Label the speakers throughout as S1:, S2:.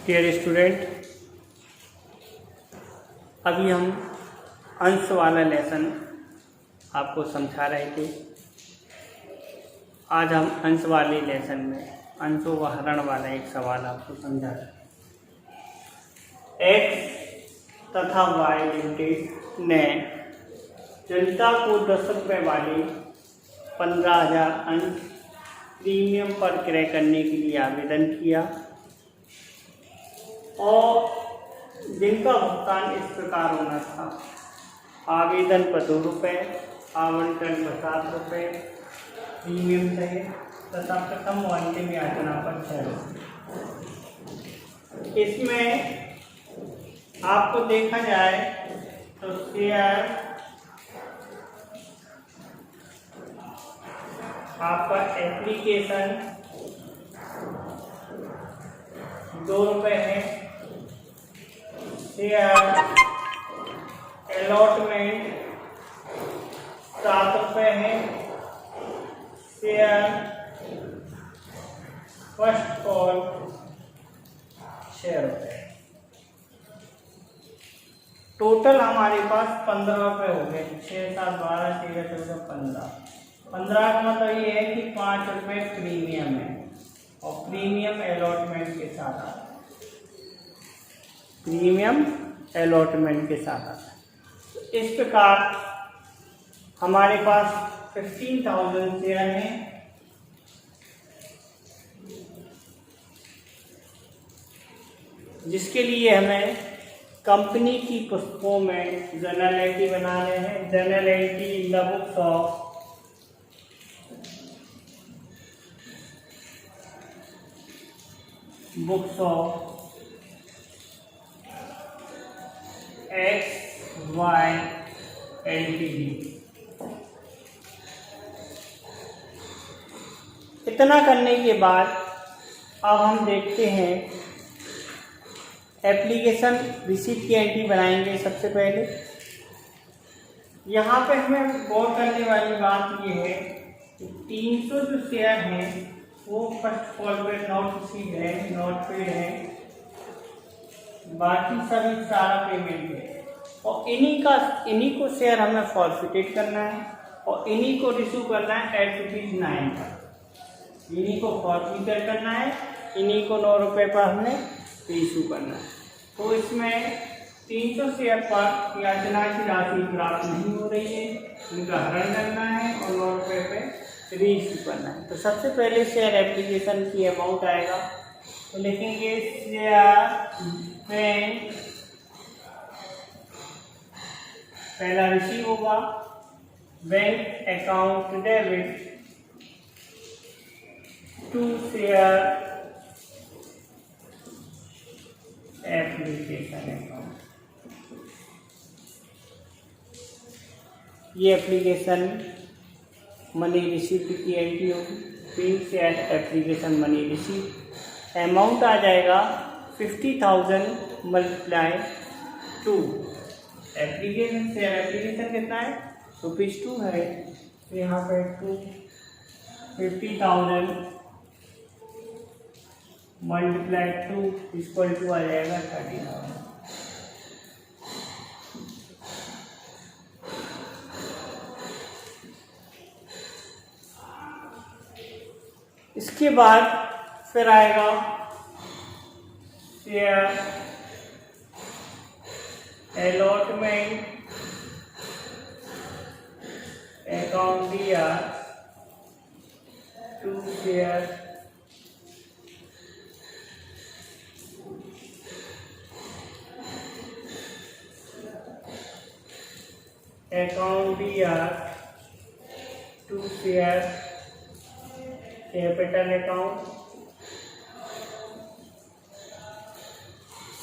S1: Dear student, अभी हम अंश वाला लेसन आपको समझा रहे थे। आज हम अंश वाले लेसन में अंशों व हरण वाला एक सवाल आपको समझा रहे हैं। एक्स तथा वाई लिमिटेड ने जनता को 10 रुपये वाले 15,000 अंश प्रीमियम पर क्रय करने के लिए आवेदन किया और जिनका भुगतान इस प्रकार होना था। आवेदन पर 2 रुपये, आवंटन पर 7 रुपये प्रीमियम सहित तथा प्रथम व अंतिम याचना पर 6 रुपये। इसमें आपको देखा जाए तो शेयर आपका एप्लीकेशन 2 रुपये है, शेयर अलॉटमेंट 7 रुपये है, शेयर फर्स्ट कॉल 6 रुपये। टोटल हमारे पास 15 रुपये हो गए। 6, 7, 12, 13, 14, 15। 15 का मतलब ये है कि 5 रुपये प्रीमियम है और प्रीमियम अलॉटमेंट के साथ आता है। प्रीमियम अलॉटमेंट के साथ आता है। इस प्रकार हमारे पास 15,000 शेयर हैं जिसके लिए हमें कंपनी की पुस्तकों में जर्नल एंट्री बना रहे हैं। Journal entry in the books of X Y LTD. इतना करने के बाद अब हम देखते हैं एप्लीकेशन रिसीट की एंट्री बनाएंगे। सबसे पहले यहाँ पे हमें गौर करने वाली बात ये है कि 300 जो शेयर हैं वो फर्स्ट कॉल पे नॉट रिसीव है, नॉट पेड है, बाकी सभी सारा पेमेंट है और इन्हीं को शेयर हमें फॉर्फिटेड करना है और इन्हीं को रिसीव करना है एट ₹9 पर। इन्हीं को फॉर्फिटेड करना है, इन्हीं को 9 रुपये पर हमने इशू करना है। तो इसमें 300 शेयर पर याचना की राशि प्राप्त नहीं हो रही है, उनका हरण करना है और 9 रुपये पे रीइशू करना है। तो सबसे पहले शेयर एप्लीकेशन की अमाउंट आएगा तो लिखेंगे शेयर में पहला रिसीव होगा, bank account debit to share application account. ये एप्लीकेशन मनी रिसीप्ट की एंट्री होगी। फिर share application money receipt amount आ जाएगा 50,000 मल्टीप्लाई 2। एप्लीकेशन शेयर एप्लीकेशन कितना है? ₹2 है, तो यहाँ पे 50,000 मल्टीप्लाई 2 इक्वल टू आ जाएगा 30,000। इसके बाद फिर आएगा शेयर अलॉटमेंट अकाउंट दिया टू शेयर अकाउंट दिया to share capital account.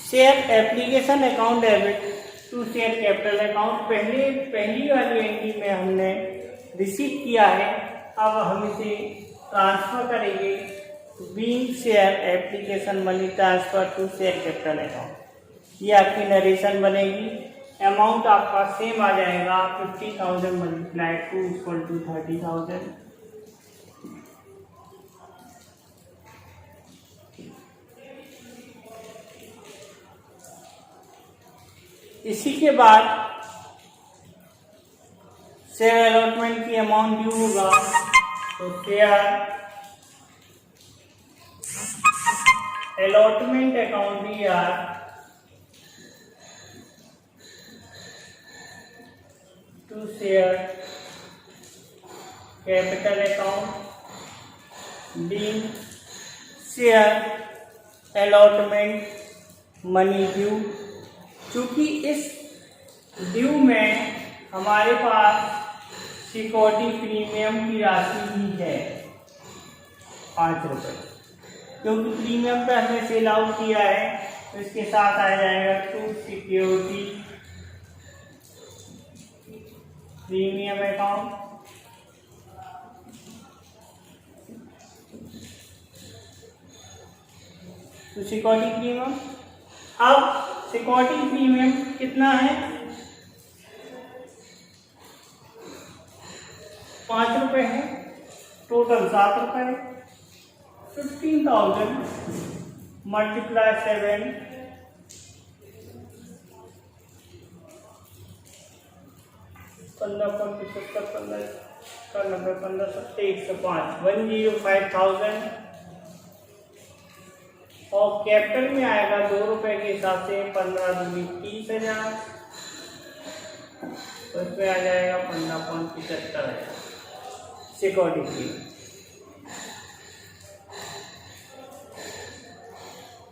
S1: Share application account debit to share capital account पहली वाली एंट्री में हमने रिसीव किया है। अब हम इसे ट्रांसफर करेंगे being share application money transfer to share capital account. ये आपकी नरेशन बनेगी। अमाउंट आपका सेम आ जाएगा 50,000 मल्टीप्लाई 2 इक्वल टू 30,000। इसी के बाद शेयर अलॉटमेंट की अमाउंट ड्यू होगा, तो share allotment account DR to share capital account being share allotment money due. चूंकि इस ड्यू में हमारे पास सिक्योरिटी प्रीमियम की राशि ही है 5 रुपये, क्योंकि प्रीमियम पे हमने सेल आउट किया है, तो इसके साथ आ जाएगा टू सिक्योरिटी प्रीमियम अकाउंट। तो सिक्योरिटी प्रीमियम, अब सिक्योरिटी प्रीमियम कितना है? 5 रुपये है, टोटल 7 रुपये। 15,000 मल्टीप्लाई 7, 105,000 और कैपिटल में आएगा 2 रुपए के हिसाब से 15 दूनी 30,000, तो इसमें आ जाएगा 15.75 सिक्योरिटी की।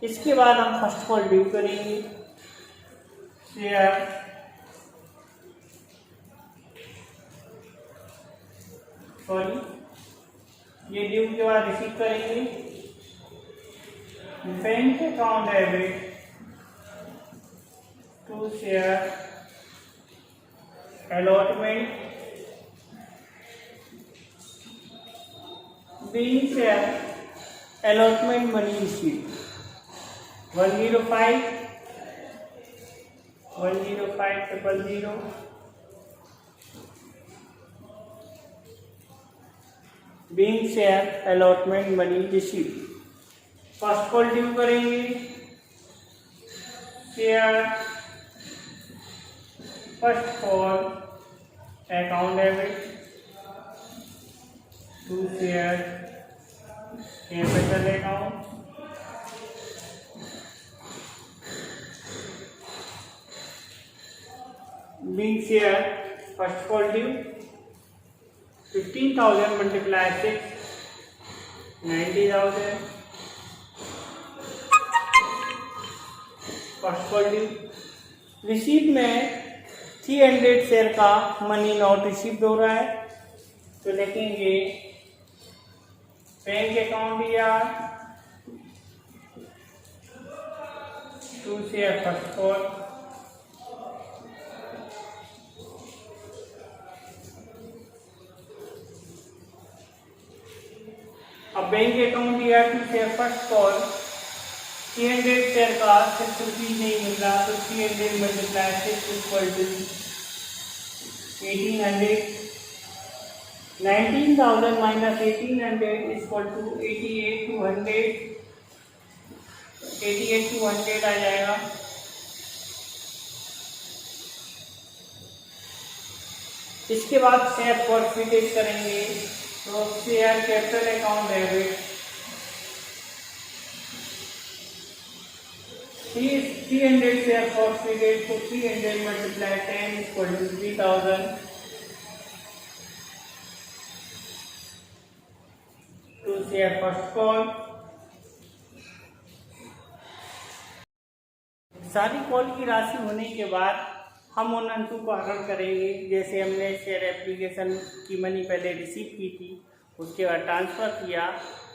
S1: इसके बाद हम फर्स्ट कॉल ड्यू करेंगे। शेयर ये ड्यू के बाद रिसीव करेंगे bank account debit to share allotment being share allotment money receive 105 000 being share allotment money receive. First call due करेंगे share first call account debit to share capital account being share first call due 15,000 multiply 6, 90,000 first call due. Receive में 300 share का money not received हो रहा है, तो लिखेंगे bank account या to share first call अब बैंक अकाउंट या to share first call 300 share का 6 रुपीज नहीं मिल रहा, तो 300 multiply 6 equal to 1800। 19,000 minus 1800 equal to 88,200 आ जाएगा। इसके बाद शेयर फॉरफिटेड करेंगे, तो share capital account debit 300 share forfeited, तो 300 multiply 10 equal to 3,000 to share first call. सारी कॉल की राशि होने के बाद हम उन अंशों को हरण करेंगे। जैसे हमने शेयर एप्लीकेशन की मनी पहले रिसीव की थी, उसके बाद ट्रांसफ़र किया,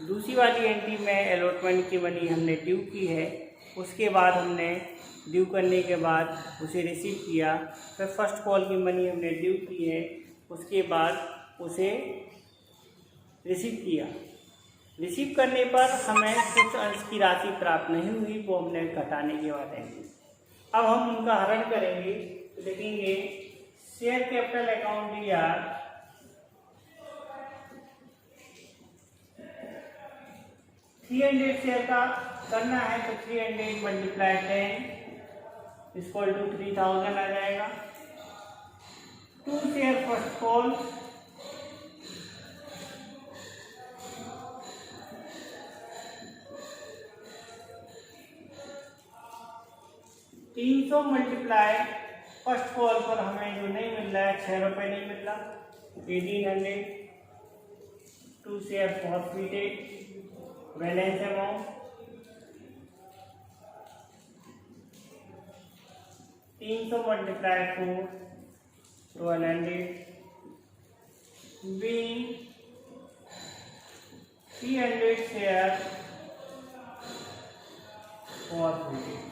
S1: दूसरी वाली एंट्री में अलॉटमेंट की मनी हमने ड्यू की है, उसके बाद हमने ड्यू करने के बाद उसे रिसीव किया, फिर फर्स्ट कॉल की मनी हमने ड्यू की है, उसके बाद उसे रिसीव किया। रिसीव करने पर हमें कुछ अंश की राशि प्राप्त नहीं हुई, वो हमने घटाने के बाद आएंगे। अब हम उनका हरण करेंगे, तो देखेंगे शेयर कैपिटल अकाउंट या 300 शेयर का करना है, तो 300 मल्टीप्लाई 10 इक्वल टू 3000 आ जाएगा। टू शेयर फर्स्ट कॉल, तीन सौ मल्टीप्लाई फर्स्ट कॉल पर हमें जो नहीं मिल रहा है, 6 रुपये नहीं मिल रहा, 1800। To share forfeited, balance amount 300 multiply 4, 1200, being 300 share forfeited.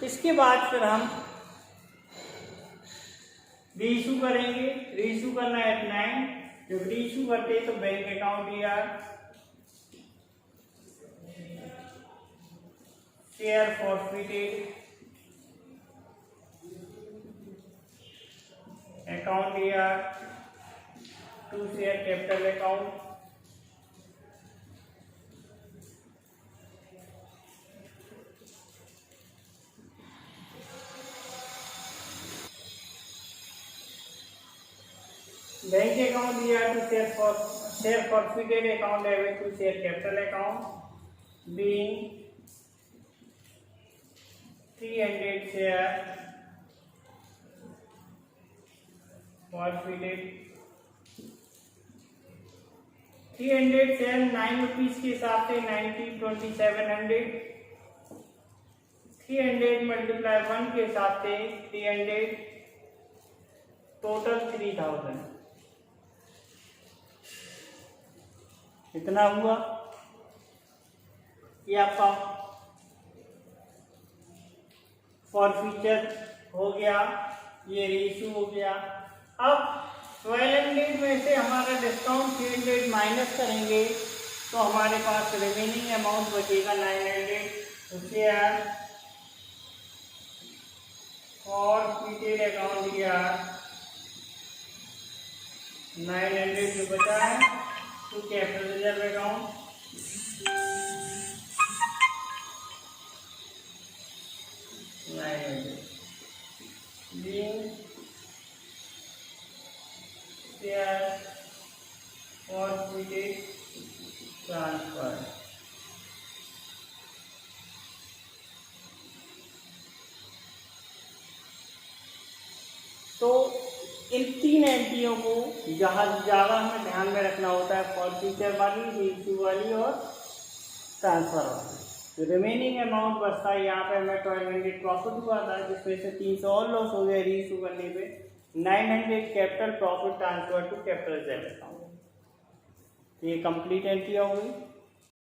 S1: इसके बाद फिर हम रीइशू करेंगे। रीइशू करना है एट 9। जब रीइशू करते हैं तो बैंक अकाउंट ईआर, शेयर फॉरफिटेड, अकाउंट ईआर, to share capital account, bank account ईआर, to share forfeited account debit to share capital account being 300 share forfeited. 300 share 9 rupees के हिसाब से 90, 2700। 300 मल्टीप्लाई 1 के हिसाब से 300, टोटल 3000। इतना हुआ। ये आपका फॉरफीचर हो गया, ये रीइशू हो गया। अब 1200 में से हमारा डिस्काउंट 300 माइनस करेंगे तो हमारे पास रिमेनिंग अमाउंट बचेगा 900। उससे यार फॉरफिटेड अकाउंट यार 900 जो बचा है to capital reserve account, share forfeited transfer. तो इन तीन एंट्रियों को ज़्यादा हमें ध्यान में रखना होता है, फॉरफिचर वाली, रीइशू वाली और ट्रांसफर वाली। तो रिमेनिंग अमाउंट बचता है यहाँ पे हमें 1200 प्रॉफिट हुआ था, जिसमें से 300 और लॉस हो गया रीइशू करने पे। 900 capital profit transfer to capital reserve account. ये कंप्लीट एंट्री हो गई।